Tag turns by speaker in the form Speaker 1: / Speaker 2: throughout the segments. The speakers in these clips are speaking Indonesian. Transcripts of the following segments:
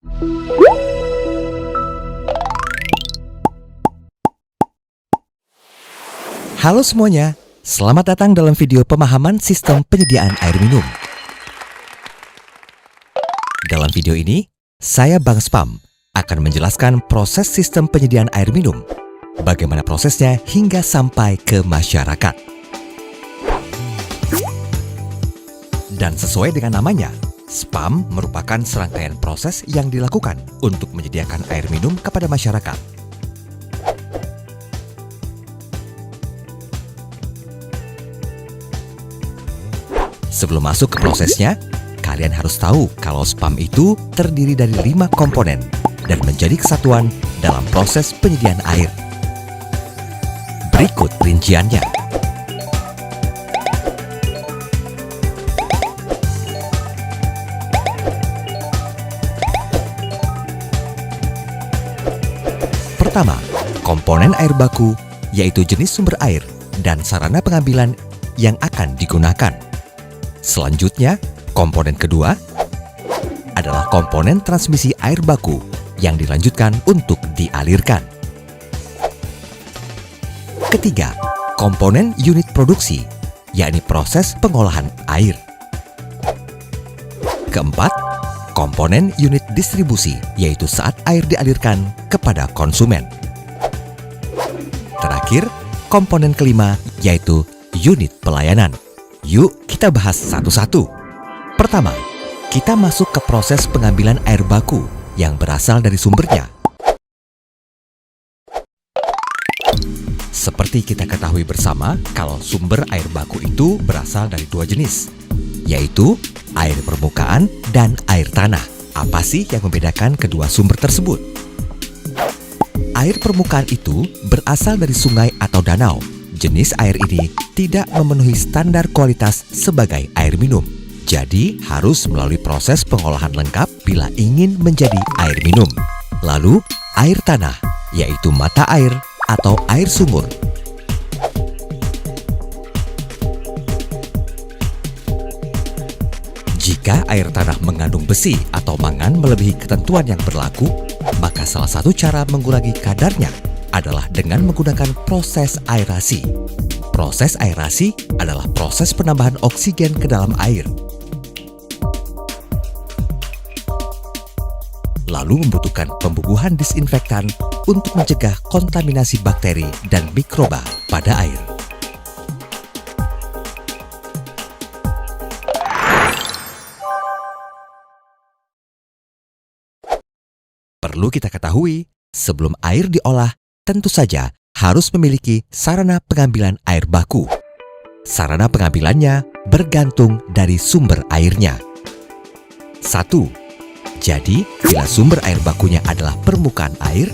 Speaker 1: Halo semuanya, selamat datang dalam video pemahaman sistem penyediaan air minum. Dalam video ini, saya Bang Spam akan menjelaskan proses sistem penyediaan air minum, bagaimana prosesnya hingga sampai ke masyarakat. Dan sesuai dengan namanya, Spam merupakan serangkaian proses yang dilakukan untuk menyediakan air minum kepada masyarakat. Sebelum masuk ke prosesnya, kalian harus tahu kalau Spam itu terdiri dari 5 komponen dan menjadi kesatuan dalam proses penyediaan air. Berikut rinciannya. Pertama, komponen air baku, yaitu jenis sumber air dan sarana pengambilan yang akan digunakan. Selanjutnya, komponen kedua adalah komponen transmisi air baku yang dilanjutkan untuk dialirkan. Ketiga, komponen unit produksi, yakni proses pengolahan air. Keempat, komponen unit distribusi, yaitu saat air dialirkan kepada konsumen. Terakhir, komponen kelima, yaitu unit pelayanan. Yuk kita bahas satu-satu. Pertama, kita masuk ke proses pengambilan air baku yang berasal dari sumbernya. Seperti kita ketahui bersama, kalau sumber air baku itu berasal dari 2 jenis, yaitu air permukaan dan air tanah. Apa sih yang membedakan kedua sumber tersebut? Air permukaan itu berasal dari sungai atau danau. Jenis air ini tidak memenuhi standar kualitas sebagai air minum. Jadi, harus melalui proses pengolahan lengkap bila ingin menjadi air minum. Lalu, air tanah, yaitu mata air atau air sumur. Jika air tanah mengandung besi atau mangan melebihi ketentuan yang berlaku, maka salah satu cara mengurangi kadarnya adalah dengan menggunakan proses aerasi. Proses aerasi adalah proses penambahan oksigen ke dalam air. Lalu membutuhkan pembubuhan disinfektan untuk mencegah kontaminasi bakteri dan mikroba pada air. Perlu kita ketahui, sebelum air diolah, tentu saja harus memiliki sarana pengambilan air baku. Sarana pengambilannya bergantung dari sumber airnya. 1. Jadi, bila sumber air bakunya adalah permukaan air,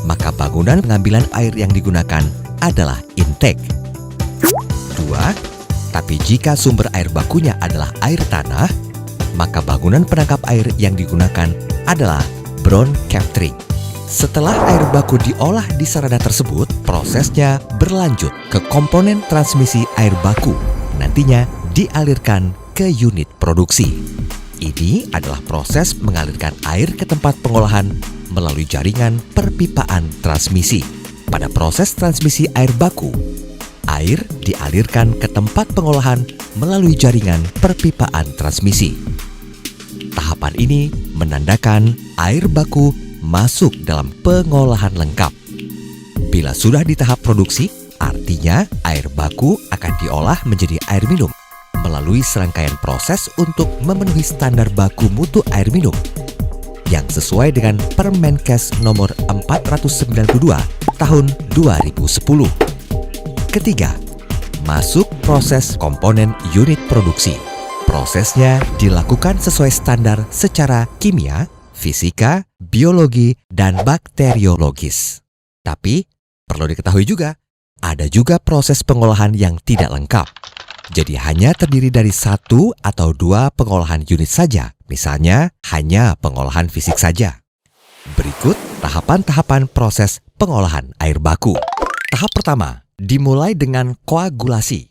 Speaker 1: maka bangunan pengambilan air yang digunakan adalah intake. 2. Tapi jika sumber air bakunya adalah air tanah, maka bangunan penangkap air yang digunakan adalah brown capturing. Setelah air baku diolah di sarana tersebut, prosesnya berlanjut ke komponen transmisi air baku, nantinya dialirkan ke unit produksi. Ini adalah proses mengalirkan air ke tempat pengolahan melalui jaringan perpipaan transmisi. Pada proses transmisi air baku, air dialirkan ke tempat pengolahan melalui jaringan perpipaan transmisi. Tahapan ini menandakan air baku masuk dalam pengolahan lengkap. Bila sudah di tahap produksi, artinya air baku akan diolah menjadi air minum melalui serangkaian proses untuk memenuhi standar baku mutu air minum yang sesuai dengan Permenkes nomor 492 tahun 2010. Ketiga, masuk proses komponen unit produksi. Prosesnya dilakukan sesuai standar secara kimia, fisika, biologi, dan bakteriologis. Tapi, perlu diketahui juga, ada juga proses pengolahan yang tidak lengkap. Jadi hanya terdiri dari 1 atau 2 pengolahan unit saja. Misalnya, hanya pengolahan fisik saja. Berikut tahapan-tahapan proses pengolahan air baku. Tahap pertama, dimulai dengan koagulasi.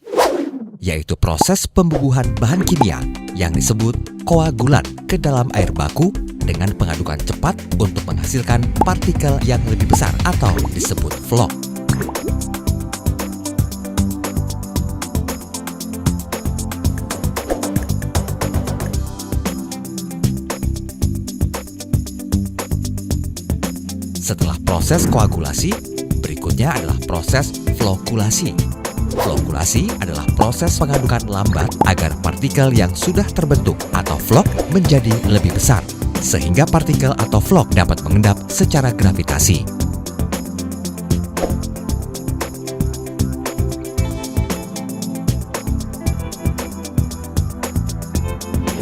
Speaker 1: yaitu proses pembubuhan bahan kimia yang disebut koagulan ke dalam air baku dengan pengadukan cepat untuk menghasilkan partikel yang lebih besar atau disebut vlog. Setelah proses koagulasi, berikutnya adalah proses flokulasi. Flokulasi adalah proses pengadukan lambat agar partikel yang sudah terbentuk atau vlog menjadi lebih besar, sehingga partikel atau vlog dapat mengendap secara gravitasi.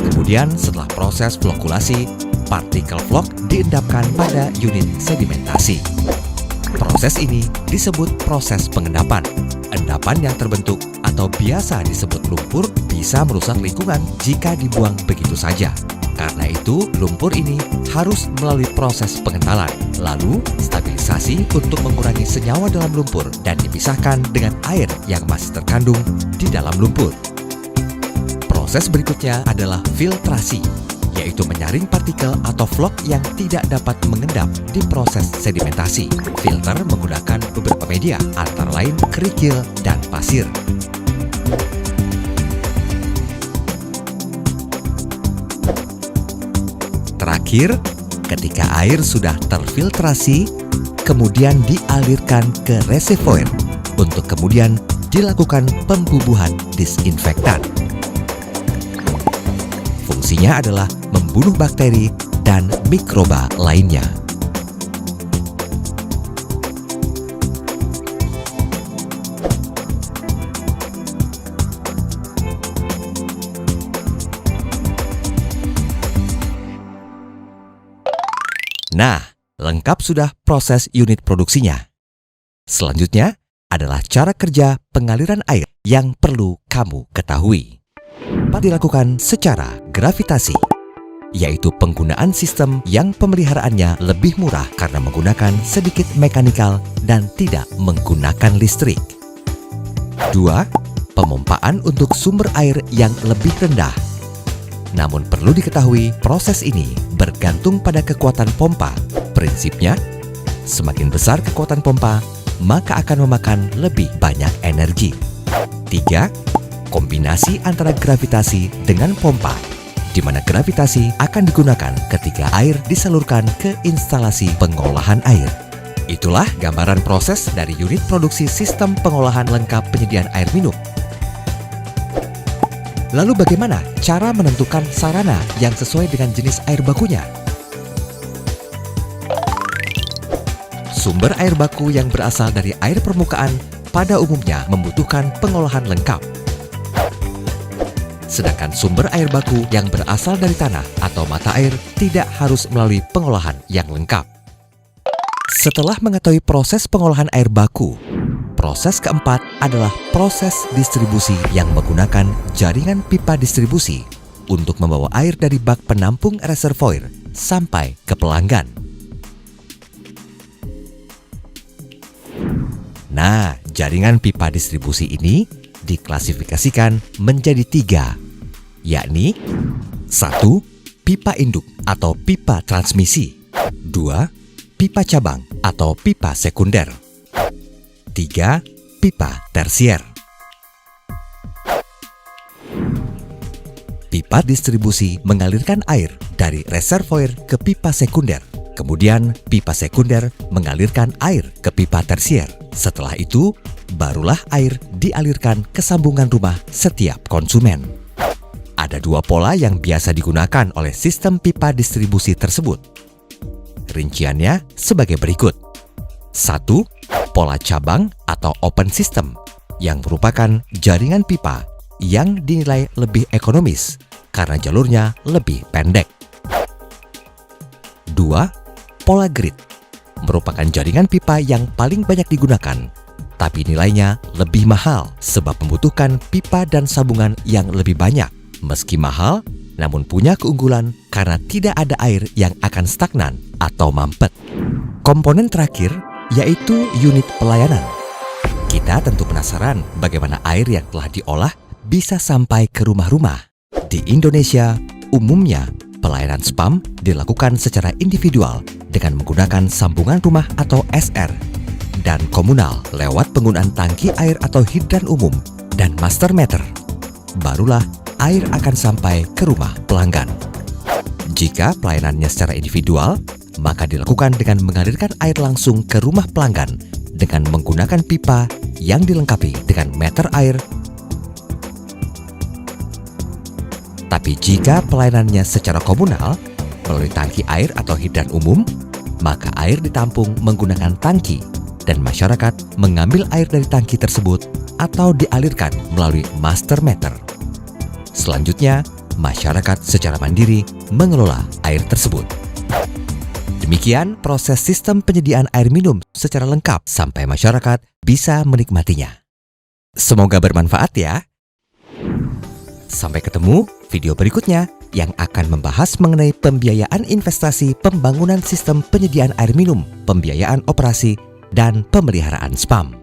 Speaker 1: Kemudian setelah proses flokulasi, partikel vlog diendapkan pada unit sedimentasi. Proses ini disebut proses pengendapan. Endapan yang terbentuk atau biasa disebut lumpur bisa merusak lingkungan jika dibuang begitu saja. Karena itu, lumpur ini harus melalui proses pengentalan, lalu stabilisasi untuk mengurangi senyawa dalam lumpur dan dipisahkan dengan air yang masih terkandung di dalam lumpur. Proses berikutnya adalah filtrasi, yaitu menyaring partikel atau vlog yang tidak dapat mengendap di proses sedimentasi. Filter menggunakan beberapa media, antara lain kerikil dan pasir. Terakhir, ketika air sudah terfiltrasi, kemudian dialirkan ke reservoir untuk kemudian dilakukan pembubuhan disinfektan. Fungsinya adalah membunuh bakteri dan mikroba lainnya. Nah, lengkap sudah proses unit produksinya. Selanjutnya adalah cara kerja pengaliran air yang perlu kamu ketahui. Dapat dilakukan secara gravitasi, yaitu penggunaan sistem yang pemeliharaannya lebih murah karena menggunakan sedikit mekanikal dan tidak menggunakan listrik. 2. Pemompaan untuk sumber air yang lebih rendah. Namun perlu diketahui, proses ini bergantung pada kekuatan pompa. Prinsipnya, semakin besar kekuatan pompa, maka akan memakan lebih banyak energi. 3. Kombinasi antara gravitasi dengan pompa, di mana gravitasi akan digunakan ketika air disalurkan ke instalasi pengolahan air. Itulah gambaran proses dari unit produksi sistem pengolahan lengkap penyediaan air minum. Lalu bagaimana cara menentukan sarana yang sesuai dengan jenis air bakunya? Sumber air baku yang berasal dari air permukaan pada umumnya membutuhkan pengolahan lengkap. Sedangkan sumber air baku yang berasal dari tanah atau mata air tidak harus melalui pengolahan yang lengkap. Setelah mengetahui proses pengolahan air baku, proses keempat adalah proses distribusi yang menggunakan jaringan pipa distribusi untuk membawa air dari bak penampung reservoir sampai ke pelanggan. Nah, jaringan pipa distribusi ini diklasifikasikan menjadi 3, yakni 1. Pipa induk atau pipa transmisi, 2. Pipa cabang atau pipa sekunder, 3. Pipa tersier. Pipa distribusi mengalirkan air dari reservoir ke pipa sekunder. Kemudian pipa sekunder mengalirkan air ke pipa tersier. Setelah itu, barulah air dialirkan ke sambungan rumah setiap konsumen. Ada 2 pola yang biasa digunakan oleh sistem pipa distribusi tersebut. Rinciannya sebagai berikut. 1. Pola cabang atau open system, yang merupakan jaringan pipa yang dinilai lebih ekonomis karena jalurnya lebih pendek. 2. Pola grid, merupakan jaringan pipa yang paling banyak digunakan, tapi nilainya lebih mahal sebab membutuhkan pipa dan sambungan yang lebih banyak. Meski mahal, namun punya keunggulan karena tidak ada air yang akan stagnan atau mampet. Komponen terakhir yaitu unit pelayanan. Kita tentu penasaran bagaimana air yang telah diolah bisa sampai ke rumah-rumah. Di Indonesia, umumnya pelayanan spam dilakukan secara individual dengan menggunakan sambungan rumah atau SR, dan komunal lewat penggunaan tangki air atau hidran umum dan master meter. Barulah air akan sampai ke rumah pelanggan. Jika pelayanannya secara individual, maka dilakukan dengan mengalirkan air langsung ke rumah pelanggan dengan menggunakan pipa yang dilengkapi dengan meter air. Tapi jika pelayanannya secara komunal, melalui tangki air atau hidran umum, maka air ditampung menggunakan tangki dan masyarakat mengambil air dari tangki tersebut atau dialirkan melalui master meter. Selanjutnya, masyarakat secara mandiri mengelola air tersebut. Demikian proses sistem penyediaan air minum secara lengkap sampai masyarakat bisa menikmatinya. Semoga bermanfaat ya. Sampai ketemu video berikutnya yang akan membahas mengenai pembiayaan investasi pembangunan sistem penyediaan air minum, pembiayaan operasi, dan pemeliharaan spam.